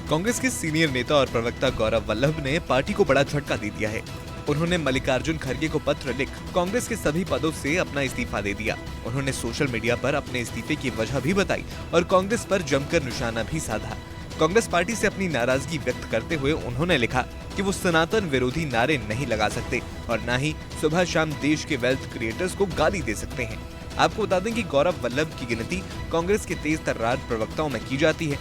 कांग्रेस के सीनियर नेता और प्रवक्ता गौरव वल्लभ ने पार्टी को बड़ा झटका दे दिया है। उन्होंने मल्लिकार्जुन खड़गे को पत्र लिख कांग्रेस के सभी पदों से अपना इस्तीफा दे दिया। उन्होंने सोशल मीडिया पर अपने इस्तीफे की वजह भी बताई और कांग्रेस पर जमकर निशाना भी साधा। कांग्रेस पार्टी से अपनी नाराजगी व्यक्त करते हुए उन्होंने लिखा कि वो सनातन विरोधी नारे नहीं लगा सकते और न ही सुबह शाम देश के वेल्थ क्रिएटर्स को गाली दे सकते हैं। आपको बता दें कि गौरव वल्लभ की गिनती कांग्रेस के तेज तर्रार प्रवक्ताओं में की जाती है।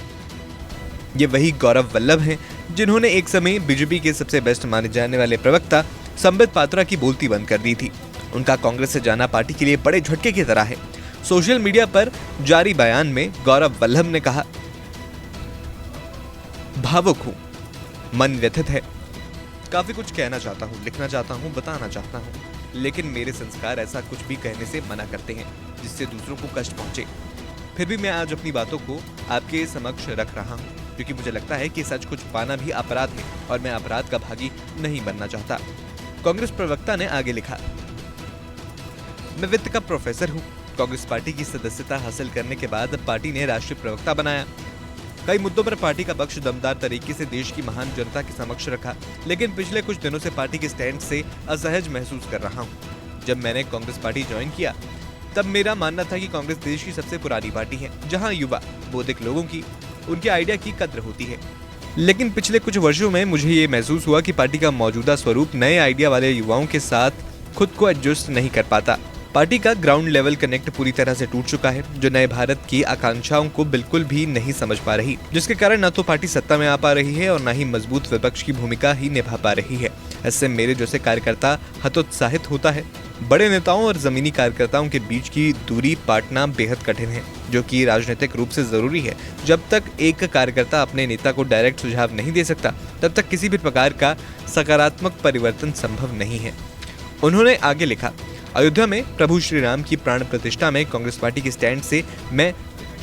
ये वही गौरव वल्लभ हैं जिन्होंने एक समय बीजेपी के सबसे बेस्ट माने जाने वाले प्रवक्ता संबित पात्रा की बोलती बंद कर दी थी। उनका कांग्रेस से जाना पार्टी के लिए बड़े झटके की तरह है। सोशल मीडिया पर जारी बयान में गौरव वल्लभ ने कहा, भावुक हूं, मन व्यथित है, काफी कुछ कहना चाहता हूं, लिखना चाहता हूं, बताना चाहता हूं, लेकिन मेरे संस्कार ऐसा कुछ भी कहने से मना करते हैं जिससे दूसरों को कष्ट पहुंचे। फिर भी मैं आज अपनी बातों को आपके समक्ष रख रहा हूं क्योंकि मुझे लगता है कि सच कुछ पाना भी अपराध है और मैं अपराध का भागी नहीं बनना चाहता। कांग्रेस प्रवक्ता ने आगे लिखा, मैं वित्त का प्रोफेसर हूं। कांग्रेस पार्टी की सदस्यता हासिल करने के बाद पार्टी ने राष्ट्रीय प्रवक्ता बनाया। कई मुद्दों पर पार्टी का पक्ष दमदार तरीके से देश की महान जनता के समक्ष रखा, लेकिन पिछले कुछ दिनों से पार्टी के स्टैंड से असहज महसूस कर रहा हूं। जब मैंने कांग्रेस पार्टी ज्वाइन किया तब मेरा मानना था कि कांग्रेस देश की सबसे पुरानी पार्टी है जहां युवा बौद्धिक लोगों की उनके आइडिया की कद्र होती है। लेकिन पिछले कुछ वर्षों में मुझे ये महसूस हुआ कि पार्टी का मौजूदा स्वरूप नए आइडिया वाले युवाओं के साथ खुद को एडजस्ट नहीं कर पाता। पार्टी का ग्राउंड लेवल कनेक्ट पूरी तरह से टूट चुका है, जो नए भारत की आकांक्षाओं को बिल्कुल भी नहीं समझ पा रही, जिसके कारण न तो पार्टी सत्ता में आ पा रही है और न ही मजबूत विपक्ष की भूमिका ही निभा पा रही है। इससे मेरे जैसे कार्यकर्ता हतोत्साहित होता है। बड़े नेताओं और जमीनी कार्यकर्ताओं के बीच की दूरी पाटना बेहद कठिन है, जो कि राजनीतिक रूप से जरूरी है। जब तक एक कार्यकर्ता अपने नेता को डायरेक्ट सुझाव नहीं दे सकता, तब तक किसी भी प्रकार का सकारात्मक परिवर्तन संभव नहीं है। उन्होंने आगे लिखा, अयोध्या में प्रभु श्री राम की प्राण प्रतिष्ठा में कांग्रेस पार्टी के स्टैंड से मैं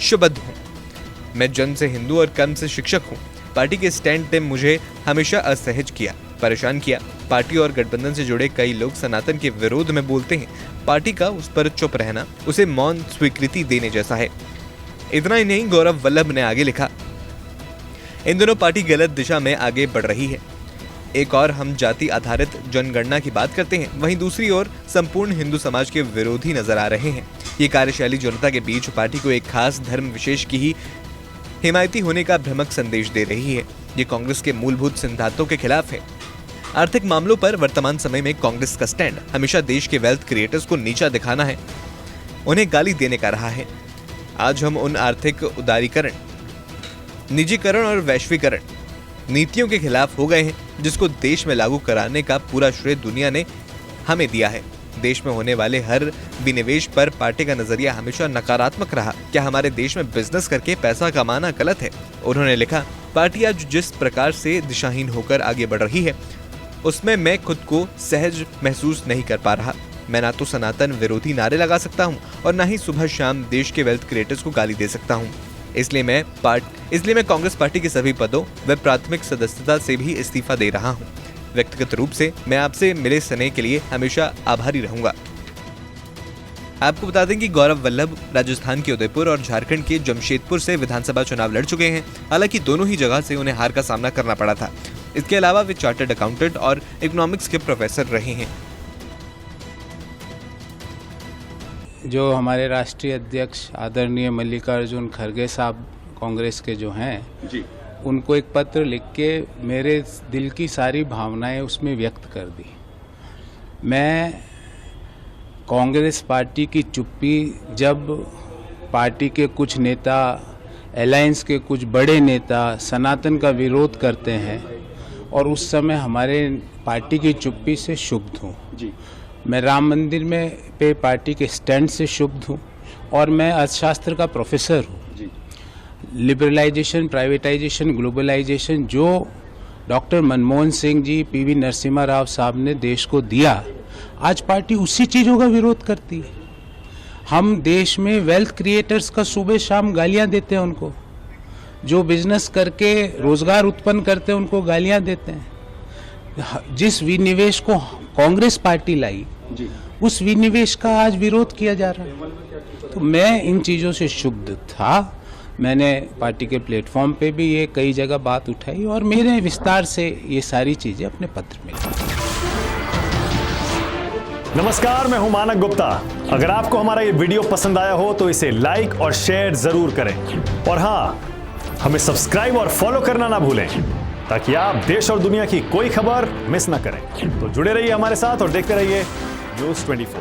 शुभद्ध हूँ। मैं जन्म से हिंदू और कर्म से शिक्षक हूँ। पार्टी के स्टैंड ने मुझे हमेशा असहज किया, परेशान किया। पार्टी और गठबंधन से जुड़े कई लोग सनातन के विरोध में बोलते हैं। पार्टी का उस पर चुप रहना उसे मौन स्वीकृति देने जैसा है। इतना ही नहीं, गौरव वल्लभ ने आगे लिखा, इन दिनों पार्टी गलत दिशा में आगे बढ़ रही है। एक और हम जाति आधारित जनगणना की बात करते हैं, वहीं दूसरी ओर संपूर्ण हिंदू समाज के विरोधी नजर आ रहे हैं। ये कार्यशैली जनता के बीच पार्टी को एक खास धर्म विशेष की ही हिमायती होने का भ्रामक संदेश दे रही है। ये कांग्रेस के मूलभूत सिद्धांतों के खिलाफ है। आर्थिक मामलों पर वर्तमान समय में कांग्रेस का स्टैंड हमेशा देश के वेल्थ क्रिएटर्स को नीचा दिखाना है, उन्हें गाली देने का रहा है। आज हम उन आर्थिक उदारीकरण, निजीकरण और वैश्वीकरण नीतियों के खिलाफ हो गए हैं जिसको देश में लागू कराने का पूरा श्रेय दुनिया ने हमें दिया है। देश में होने वाले हर विनिवेश पर पार्टी का नजरिया हमेशा नकारात्मक रहा। क्या हमारे देश में बिजनेस करके पैसा कमाना गलत है? उन्होंने लिखा, पार्टी आज जिस प्रकार से दिशाहीन होकर आगे बढ़ रही है उसमें मैं खुद को सहज महसूस नहीं कर पा रहा। मैं ना तो सनातन विरोधी नारे लगा सकता हूँ और ना ही सुबह शाम देश के वेल्थ क्रिएटर्स को गाली दे सकता हूँ। इसलिए मैं कांग्रेस पार्टी के सभी पदों व प्राथमिक सदस्यता से भी इस्तीफा दे रहा हूं। व्यक्तिगत रूप से मैं आपसे मिले स्नेह के लिए हमेशा आभारी रहूंगा। आपको बता दें कि गौरव वल्लभ राजस्थान के उदयपुर और झारखंड के जमशेदपुर से विधानसभा चुनाव लड़ चुके हैं। हालांकि दोनों ही जगह से उन्हें हार का सामना करना पड़ा था। इसके अलावा वे चार्टर्ड अकाउंटेंट और इकोनॉमिक्स के प्रोफेसर रहे हैं। जो हमारे राष्ट्रीय अध्यक्ष आदरणीय मल्लिकार्जुन खड़गे साहब कांग्रेस के जो हैं जी, उनको एक पत्र लिख के मेरे दिल की सारी भावनाएं उसमें व्यक्त कर दी। मैं कांग्रेस पार्टी की चुप्पी, जब पार्टी के कुछ नेता, अलायंस के कुछ बड़े नेता सनातन का विरोध करते हैं और उस समय हमारे पार्टी की चुप्पी से क्षुब्ध हूँ जी। मैं राम मंदिर में पे पार्टी के स्टैंड से क्षुब्ध हूँ और मैं अर्थशास्त्र का प्रोफेसर हूँ। लिबरलाइजेशन, प्राइवेटाइजेशन, ग्लोबलाइजेशन जो डॉक्टर मनमोहन सिंह जी, पीवी नरसिम्हा राव साहब ने देश को दिया, आज पार्टी उसी चीज़ों का विरोध करती है। हम देश में वेल्थ क्रिएटर्स का सुबह शाम गालियाँ देते हैं उनको, जो बिजनेस करके रोजगार उत्पन्न करते हैं उनको गालियाँ देते हैं। जिस विनिवेश को कांग्रेस पार्टी लाई उस विनिवेश का आज विरोध किया जा रहा है। तो मैं इन चीज़ों से क्षुब्ध था। मैंने पार्टी के प्लेटफॉर्म पे भी ये कई जगह बात उठाई और मेरे विस्तार से ये सारी चीज़ें अपने पत्र में लिखी। नमस्कार, मैं हूं मानक गुप्ता। अगर आपको हमारा ये वीडियो पसंद आया हो तो इसे लाइक और शेयर जरूर करें और हाँ, हमें सब्सक्राइब और फॉलो करना ना भूलें ताकि आप देश और दुनिया की कोई खबर मिस ना करें। तो जुड़े रहिए हमारे साथ और देखते रहिए न्यूज़ 24।